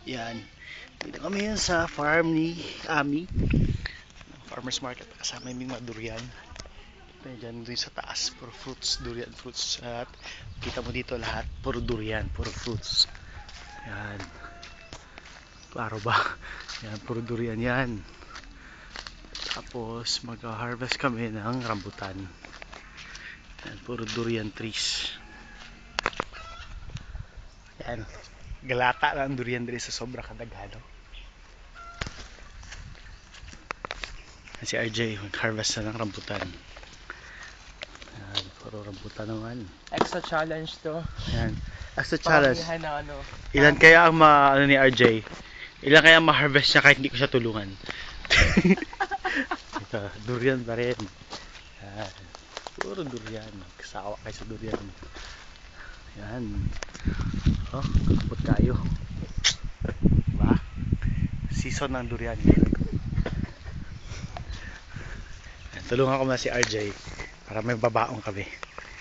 Yan. Dito kami yun sa farm ni Ami. Farmer's market. Kasama yung mga durian. Diyan dun sa taas. Puro fruits. Durian fruits. At kita mo dito lahat. Puro durian. Puro fruits. Yan. Klaro ba? Yan. Puro durian yan. Tapos mag-harvest kami ng rambutan. Yan. Puro durian trees. Yan. Galata lang durian diri sa sobra kadaghan. Si RJ mag-harvest na ng rambutan. Yan, puro rambutan naman. Extra challenge to. Yan. Extra challenge. Panghihan na ano. Ilan kaya ang ano ni RJ? Ilan kaya ma-harvest niya kahit hindi ko siya tulungan? Ito, durian pa rin. Yan. Puro durian. Kasawa kayo sa durian. Yan. Oh, kapot tayo. Diba? Season ng durian. Yan. Tulungan ko na si RJ para may babaong kami.